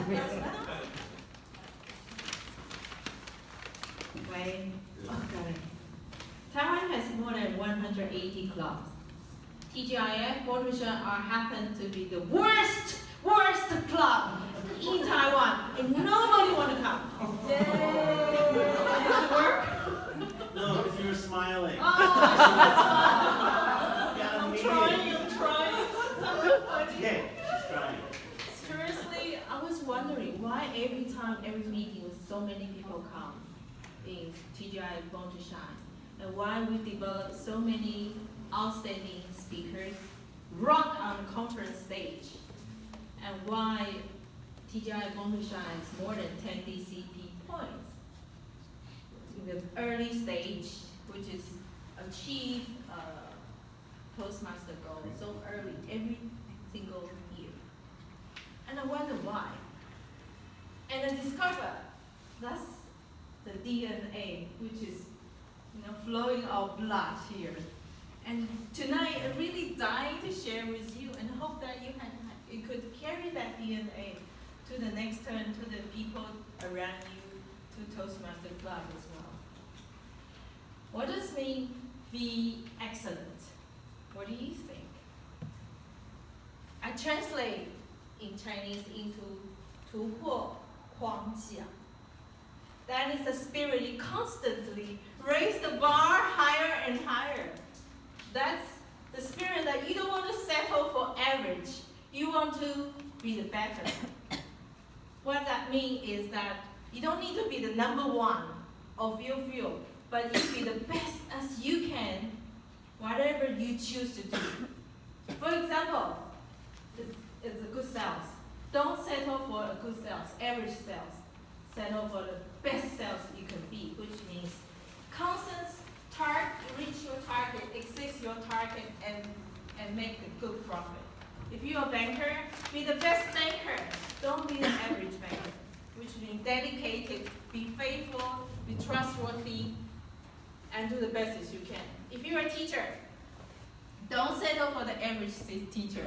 Wait. Okay. Taiwan has more than 180 clubs. TGIF Motivation happen to be the worst club in Taiwan, and nobody want to come. Yay! Does it work? No, because you were smiling. Oh, I'm trying. Okay, she's trying. Seriously, I was wondering why every meeting with so many people come in TGI Born to Shine, and why we develop so many outstanding speakers rock on the conference stage, and why TGI Born to Shine is more than 10 DCP points in the early stage, which is achieve Toastmaster goal so early every single year. And I wonder why. And I discovered that's the DNA, which is flowing our blood here. And tonight, I really dying to share with you, and hope that you could carry that DNA to the next turn, to the people around you, to Toastmaster Club as well. What does it mean be excellent? What do you think? I translate in Chinese into 突破框架. That is the spirit. You constantly raise the bar higher and higher. That's the spirit that you don't want to settle for average. You want to be the better. What that means is that you don't need to be the number one of your field, but you be the best as you can, whatever you choose to do. For example, it's a good sales. Don't settle for a good sales, average sales. Settle for the best sales you can be, which means constant reach your target, exceed your target, and make a good profit. If you're a banker, be the best banker. Don't be the average banker, which means dedicated, be faithful, be trustworthy, and do the best as you can. If you're a teacher, don't settle for the average teacher.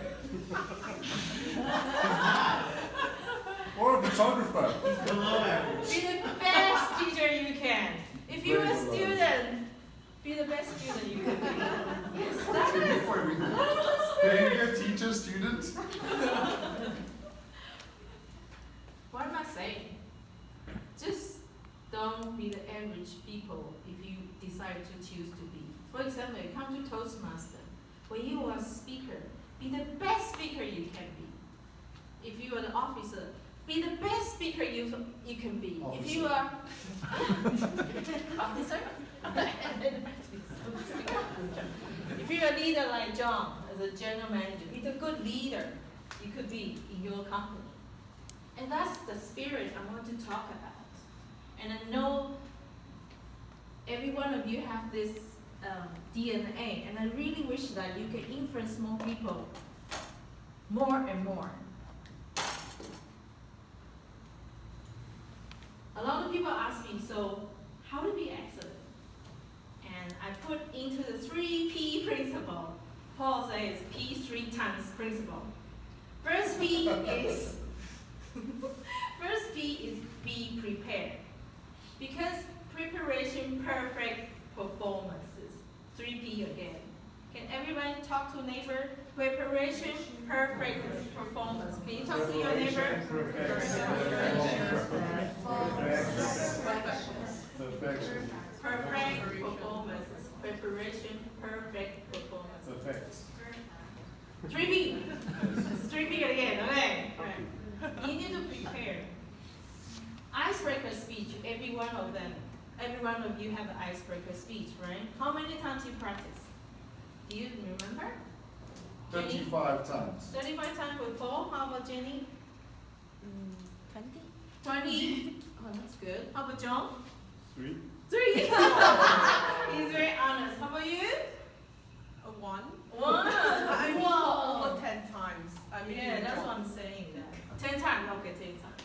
Or a photographer. Below average. Be the best teacher you can. If you're a student, be the best student you can be. Yes, that is. Being a teacher, student. What am I saying? Just don't be the average people if you decide to choose to be. For example, you come to Toastmaster. When you are a speaker, be the best speaker you can be. If you are the officer, be the best speaker you can be. Officer. If you are officer, if you're a leader like John, as a general manager, be the good leader you could be in your company. And that's the spirit I want to talk about. And I know every one of you have this DNA, and I really wish that you can influence more people more and more. A lot of people ask me, so how to be excellent? And I put into the 3P principle. Paul says P 3 times principle. First P is be prepared. Because preparation perfect performances. 3P again. Can everybody talk to neighbor? Preparation perfect performance. Can you talk to your neighbor? Perfection. Perfect performance. Preparation perfect performance. Perfect. 3P. It's 3P again, okay? You need to prepare. Icebreaker speech, every one of you have an icebreaker speech, right? How many times you practice? Do you remember? 35 times. 35 times with Paul. How about Jenny? 20. 20. Oh, that's good. How about John? 3. 3. He's very honest. How about you? 1. 1. I mean, Wow. over 10 times. I mean, Yeah, that's what I'm saying. That 10 times. Okay, 10 times.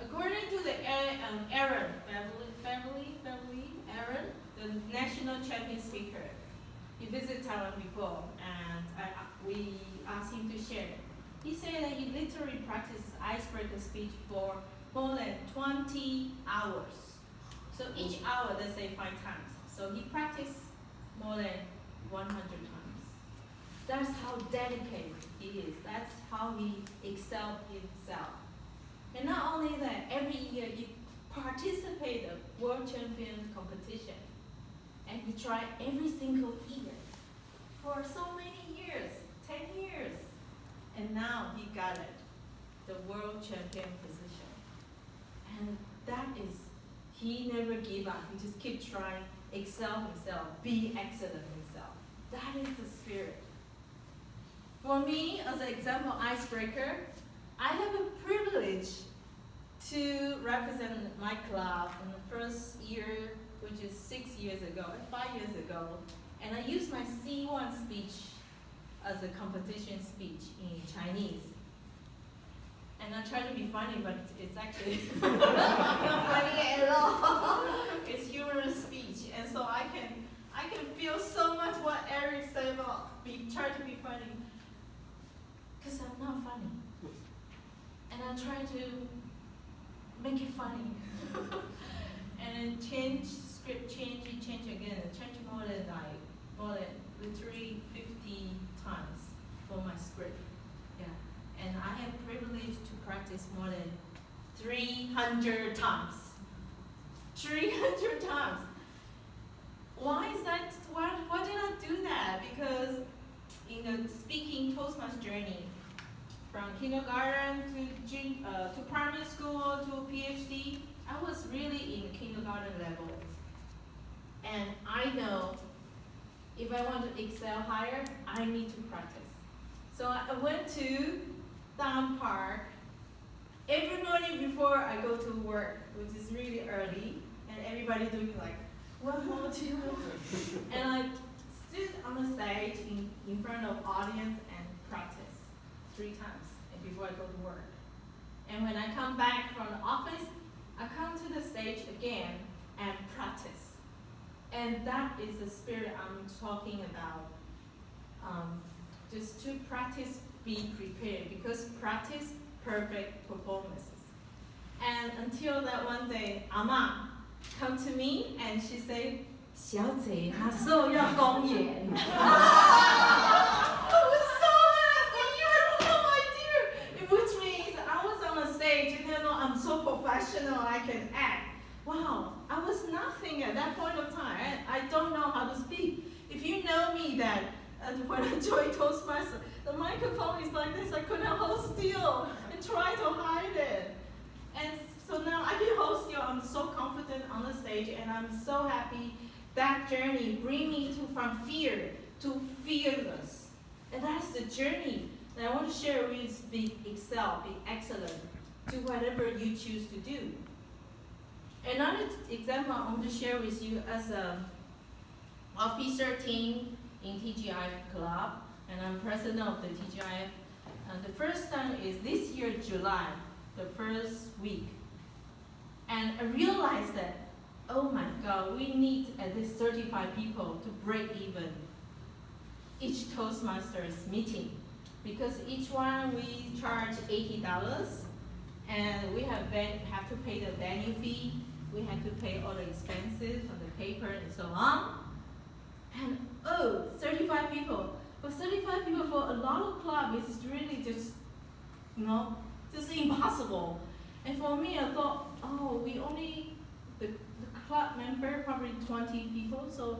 According to the Aaron Aaron, the national champion speaker, he visited Taiwan before, and we asked him to share He said that he literally practices icebreaker speech for more than 20 hours. So each hour, let's say 5 times. So he practiced more than 100 times. That's how dedicated he is. That's how he excelled himself. And not only that, every year he participated in World Champion competition. And he tried every single year for so many years, 10 years. And now he got it, the World Champion position. And that is, he never gave up. He just keep trying, excel himself, be excellent himself. That is the spirit. For me, as an example icebreaker, I have a privilege to represent my club in the first year, which is 6 years ago, 5 years ago. And I used my C1 speech as a competition speech in Chinese. And I try to be funny, but it's actually not funny at all. It's humorous speech. And so I can feel so much what Eric said about try to be funny. Because I'm not funny. And I try to make it funny. And then change script, change again, change more than literally 50 times for my script. Yeah. And I have privilege to practice more than 300 times. 300 times. Why is that? Why did I do that? Because in the speaking Toastmaster journey, from kindergarten to primary school to PhD, I was really in kindergarten level. And I know if I want to excel higher, I need to practice. So I went to Down Park every morning before I go to work, which is really early, and everybody doing like 1 more, 2 more. And I stood on the stage in front of audience and practice 3 times before I go to work. And when I come back from the office, I come to the stage again and practice. And that is the spirit I'm talking about. Just to practice, be prepared, because practice perfect performances. And until that one day, Ama come to me and she said, 小姐，她说要公演。I was so happy, you have no idea. Which means I was on the stage and I'm so professional, I can act. Wow, I was nothing at that point of time. I don't know how to speak. If you know me that when I joined Toastmasters, the microphone is like this, I couldn't hold still and try to hide it. And so now I can hold still, I'm so confident on the stage and I'm so happy. That journey bring me from fear to fearless. And that's the journey that I want to share with be excel, be excellent to whatever you choose to do. Another example I want to share with you as an officer team in TGIF club, and I'm president of the TGIF. The first time is this year, July, the first week. And I realized that, oh my God, we need at least 35 people to break even each Toastmasters meeting. Because each one we charge $80, and we have to pay the venue fee, we have to pay all the expenses on the paper and so on. And 35 people. But 35 people for a lot of clubs is really just impossible. And for me, I thought, we only, the club member, probably 20 people, so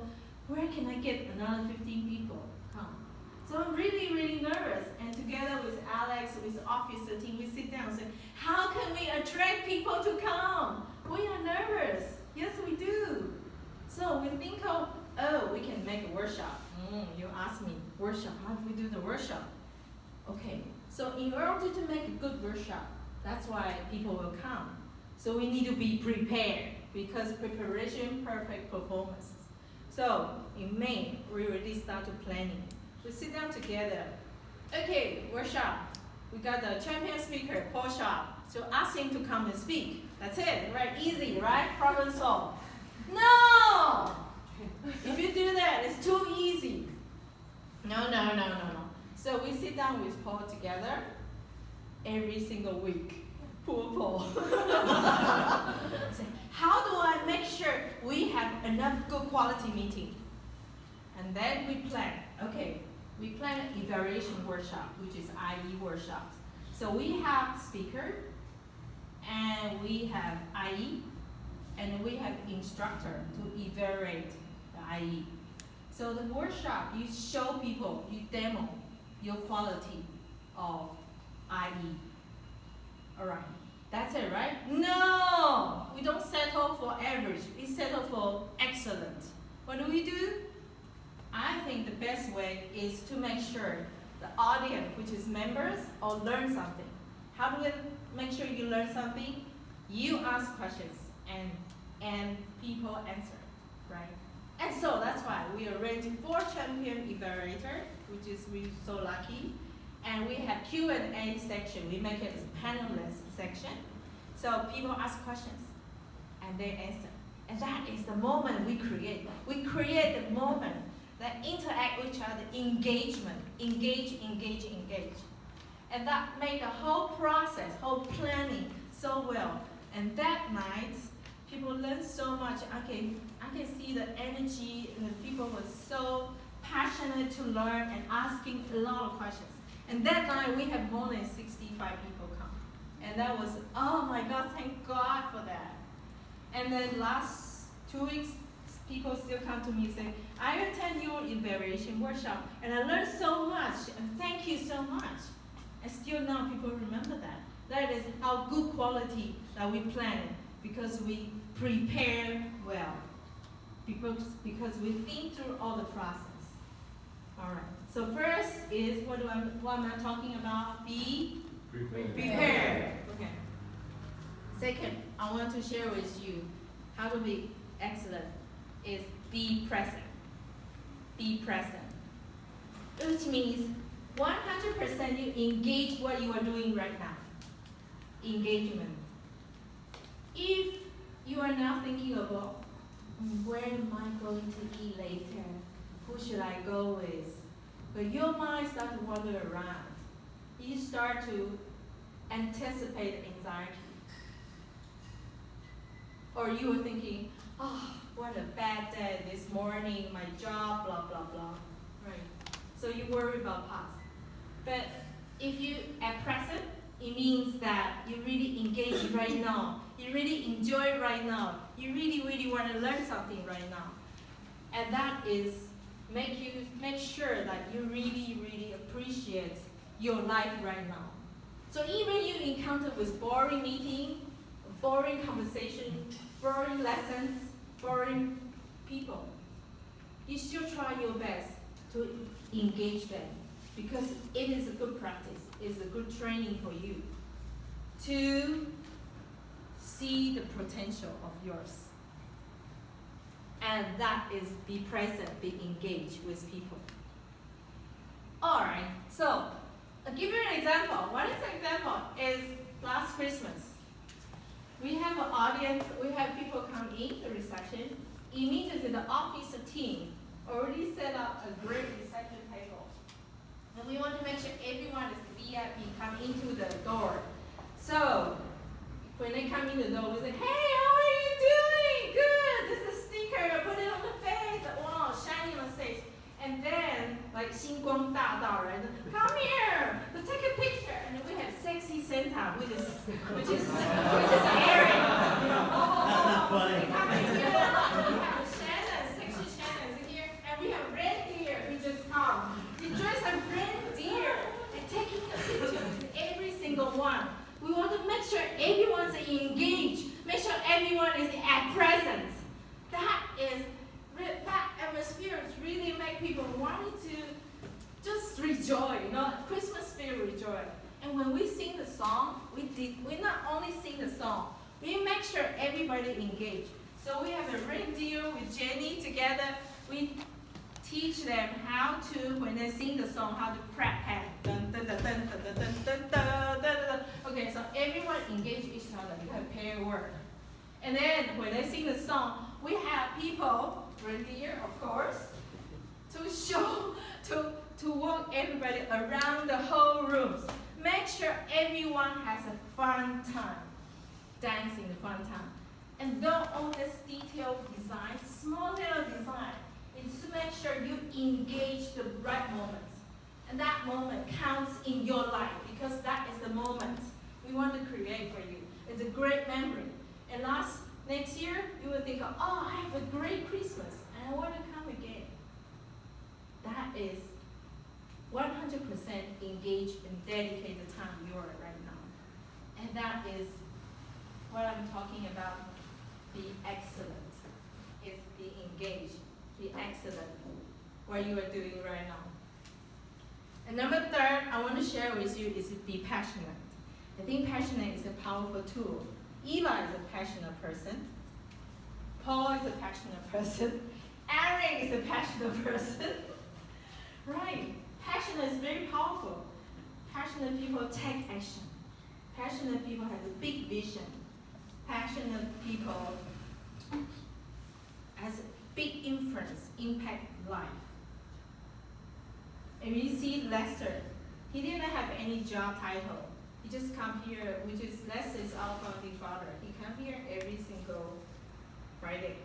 where can I get another 15 people come? So I'm really, really nervous. And together with Alex, with the officer team, we sit down and say, how can we attract people to come? We are nervous. Yes, we do. So we think of, we can make a workshop. You ask me, workshop, how do we do the workshop? Okay, so in order to make a good workshop, that's why people will come. So we need to be prepared, because preparation, perfect performances. So in May, we already started planning. We sit down together. Okay, workshop. We got the champion speaker, Paul Sharpe. So ask him to come and speak. That's it, right? Easy, right? Problem solved. No! If you do that, it's too easy. No. So we sit down with Paul together, every single week. Poor. Say, how do I make sure we have enough good quality meeting? And then we plan. Okay, we plan an evaluation workshop, which is IE workshops. So we have speaker, and we have IE, and we have instructor to evaluate the IE. So the workshop, you show people, you demo your quality of IE. All right, that's it, right? No, we don't settle for average. We settle for excellent. What do? I think the best way is to make sure the audience, which is members, all learn something. How do we make sure you learn something? You ask questions and people answer, right? And so that's why we arrange 4 champion evaluator, which is we're so lucky. And we have Q&A section. We make it a panelist section. So people ask questions and they answer. And that is the moment we create. We create the moment that interact with each other, engagement, engage. And that made the whole process, whole planning so well. And that night, people learned so much. I can see the energy, and the people were so passionate to learn and asking a lot of questions. And that night, we had more than 65 people come. And that was, oh my God, thank God for that. And then last 2 weeks, people still come to me and say, I attend your evaluation workshop, and I learned so much, and thank you so much. And still now people remember that. That is how good quality that we plan it, because we prepare well, because we think through all the process. All right. So first is, what am I talking about? Be prepared. Okay. Second, I want to share with you how to be excellent is be present. Be present. Which means 100% you engage what you are doing right now. Engagement. If you are now thinking about where am I going to eat later? Who should I go with? But your mind starts to wander around. You start to anticipate anxiety. Or you are thinking, oh, what a bad day this morning, my job, blah, blah, blah. Right. So you worry about past. But if you are present, it means that you really engage right now. You really enjoy right now. You really, really want to learn something right now. And that is make sure that you really, really appreciate your life right now. So even you encounter with boring meeting, boring conversation, boring lessons, boring people, you still try your best to engage them, because it is a good practice. It's a good training for you to see the potential of yours. And that is be present, be engaged with people. All right, so I'll give you an example. One example is last Christmas. We have an audience, we have people come in the reception. Immediately the office team already set up a great reception table. And we want to make sure everyone is VIP, come into the door. So when they come in the door, we say, hey, how are you doing? Good, this is a sticker, put it on the face. Wow, shining on the face. And then, like 星光大道, right? Come here, let's take a picture. And then we have sexy Santa, which is Aaron. That's not funny. We come in here, we have Shannon, sexy Shannon is here, and we have reindeer. We just come. We dress a reindeer and taking a picture with every single one. We want to make sure everyone's engaged, make sure everyone is at presence. That atmosphere really make people wanting to just rejoice, Christmas spirit rejoice. And when we sing the song, we not only sing the song, we make sure everybody engaged. So we have a reindeer with Jenny together. We teach them how to, when they sing the song, how to clap hands. Dun, dun, dun, dun, dun, dun, dun, dun, dun, dun, dun. Okay, so everyone engage each other. You have pair work. And then when they sing the song, we have people, reindeer, of course, to show, to walk everybody around the whole room. make sure everyone has a fun time, dancing fun time. And don't always detailed design, small little design. It's to make sure you engage the right moment. And that moment counts in your life because that is the moment we want to create for you. It's a great memory. And next year, you will think, oh, I have a great Christmas and I want to come again. That is 100% engaged and dedicated time you are right now. And that is what I'm talking about, be excellent. It's be engaged, be excellent, what you are doing right now. And number third, I want to share with you is be passionate. I think passionate is a powerful tool. Eva is a passionate person. Paul is a passionate person. Aaron is a passionate person. Right. Passionate is very powerful. Passionate people take action. Passionate people have a big vision. Passionate people has a big influence, impact life. And you see Lester, he didn't have any job title. He just come here, which is Lester is our founding father. He come here every single Friday.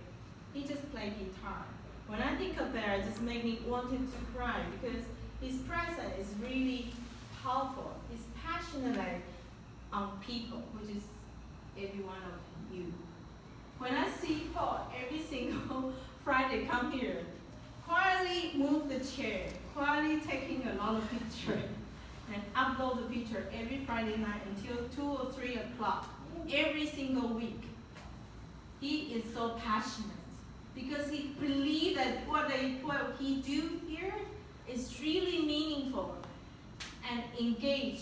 He just play guitar. When I think of that, it just make me wanted to cry because his presence is really powerful. He's passionate on people, which is every one of you. When I see Paul every single Friday come here, quietly move the chair, quietly taking a lot of pictures, and upload the picture every Friday night until 2 or 3 o'clock, every single week. He is so passionate because he believes that what he do here is really meaningful and engage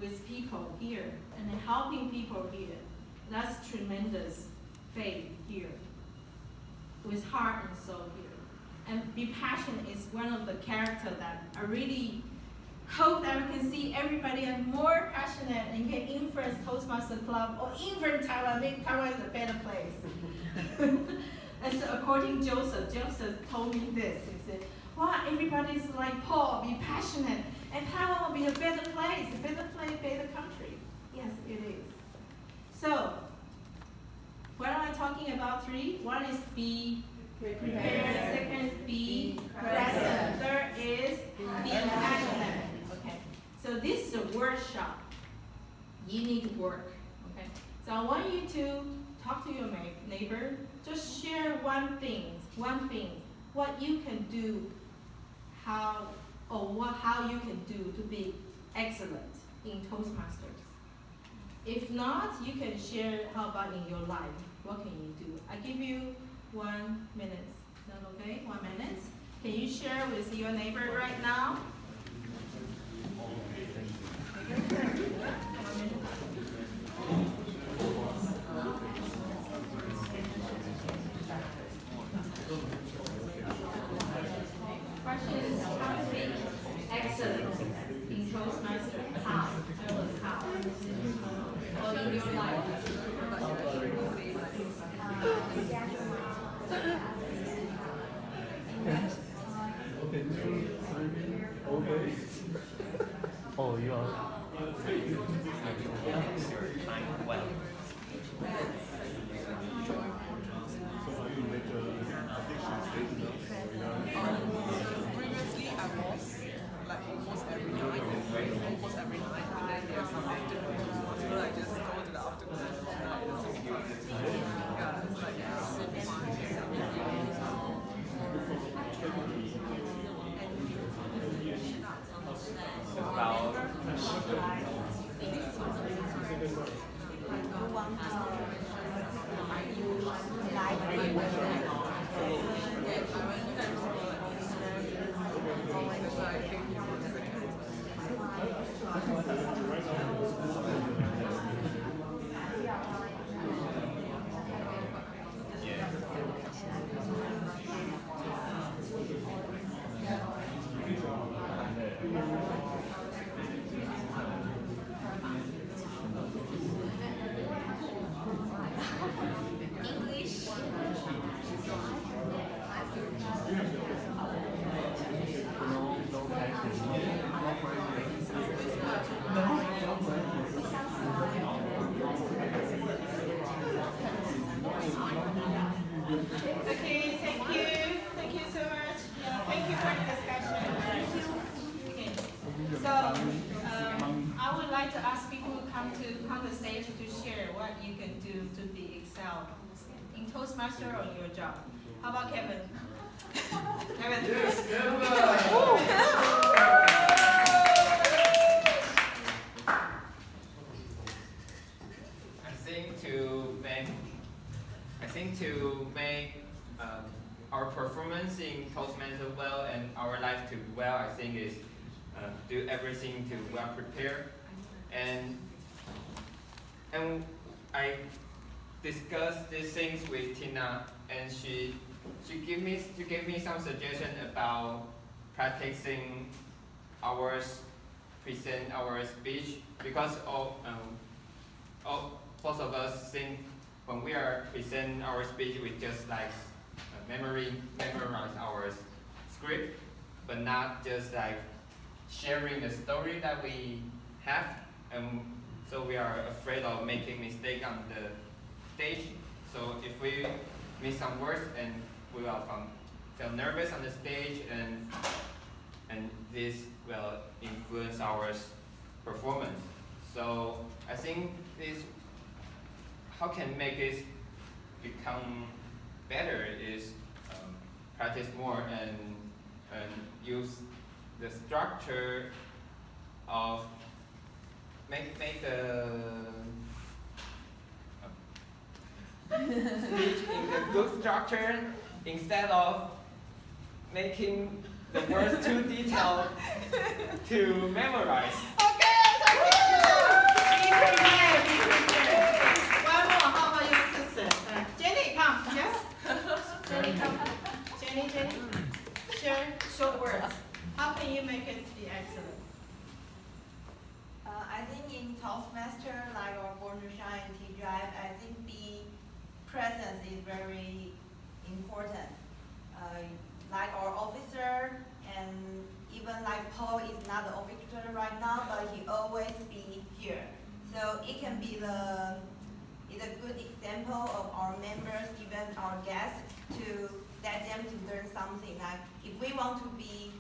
with people here and helping people here. That's tremendous faith here, with heart and soul here. And be passionate is one of the characters that I really hope that we can see everybody are more passionate and can influence Toastmaster Club or even Taiwan, make Taiwan a better place. And so according to Joseph told me this. He said, wow, everybody's like Paul, be passionate, and Taiwan will be a better place, better country. Yes, it is. So, what am I talking about? 3. One is be prepared. Second, be present. Third is be passionate. Okay. So this is a workshop. You need to work. Okay. So I want you to talk to your neighbor. Just share one thing, what you can do, how you can do to be excellent in Toastmasters. If not, you can share how about in your life. What can you do? I give you 1 minute. Is that okay? 1 minute. Can you share with your neighbor right now? 1 minute. Question is how to be excellent in Toastmasters. How? Tell us how. Or in your life. you can do to be excelled in Toastmaster or in your job? How about Kevin? Kevin? Yes, Kevin! I think to make our performance in Toastmasters well and our life to be well, I think is do everything to well prepare. And I discussed these things with Tina, and she gave me some suggestion about practicing present our speech, because both of us think when we are present our speech, we just like memorize our script, but not just like sharing the story that we have, and so we are afraid of making mistake on the stage. So if we miss some words, and we will feel nervous on the stage, and this will influence our performance. So I think this, how can make it become better is practice more and use the structure of make the speech in the good structure instead of making the words too detailed to memorize. Okay, thank you. Be prepared, be prepared. One more, how about your sister? Jenny, come, yes? Jenny, come. Jenny, share short words. How can you make it be excellent? I think in Toastmaster, like our Born to Shine and T-Drive, I think the presence is very important. Like our officer, and even like Paul is not the officer right now, but he always be here. So it can be it's a good example of our members, even our guests, to let them to learn something. Like if we want to be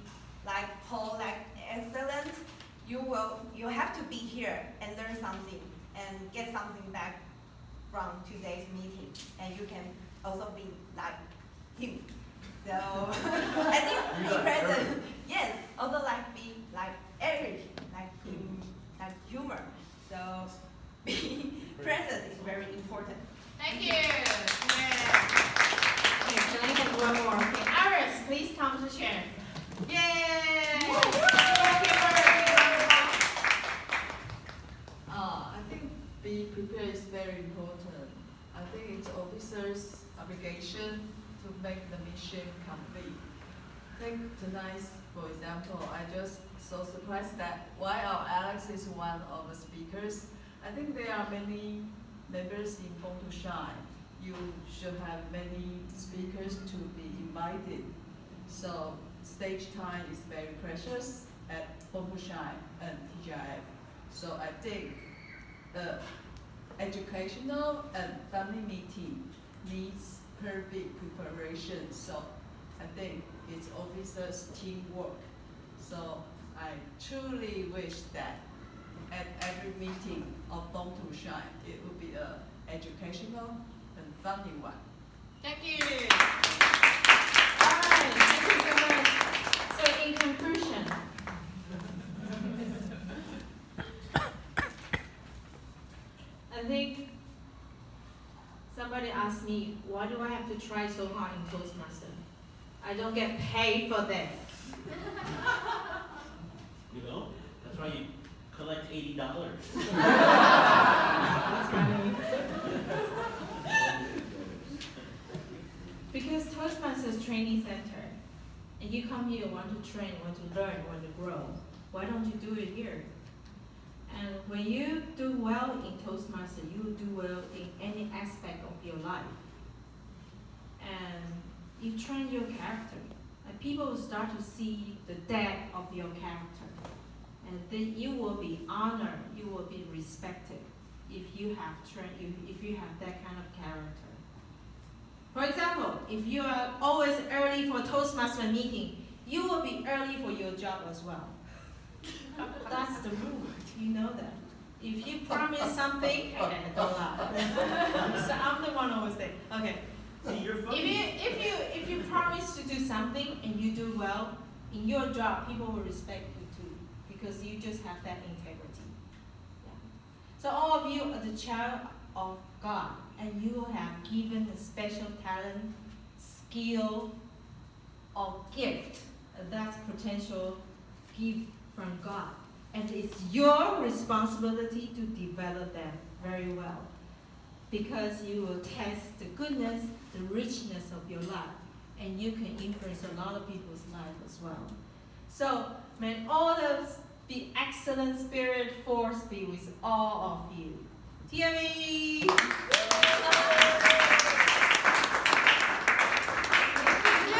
like Paul, like excellent, you have to be here and learn something and get something back from today's meeting, and you can also be like him. So I think be present. Yes, also like be like Eric, like him, like humor. So be present is very important. Thank you. Yeah. Okay, can I get one more? Okay, Iris, please come to share. Yay! I think be prepared is very important. I think it's officers' obligation to make the mission complete. Take tonight, for example, I just so surprised that while Alex is one of the speakers, I think there are many members in Born to Shine. You should have many speakers to be invited. So stage time is very precious at Born to Shine and TGIF. So I think the educational and family meeting needs perfect preparation. So I think it's officers' teamwork. So I truly wish that at every meeting of Born to Shine, it would be an educational and funny one. Thank you. All right, thank you so much. So in conclusion, I think somebody asked me, why do I have to try so hard in Toastmaster? I don't get paid for this. You know? That's why you collect $80. Because Toastmasters Training Center, and you come here, want to train, want to learn, want to grow, why don't you do it here? And when you do well in Toastmaster, you will do well in any aspect of your life. And you train your character. And people will start to see the depth of your character. And then you will be honored, you will be respected if you have if you have that kind of character. For example, if you are always early for Toastmaster meeting, you will be early for your job as well. That's the rule, you know that. If you promise something, okay, don't lie. So I'm the one always say, okay. See, you're funny. If you promise to do something and you do well in your job, people will respect you too because you just have that integrity. Yeah. So all of you are the child of God, and you have given a special talent, skill, or gift. That's potential gift from God. And it's your responsibility to develop them very well. Because you will test the goodness, the richness of your life. And you can influence a lot of people's life as well. So, may all of the excellent spirit force be with all of you. TME!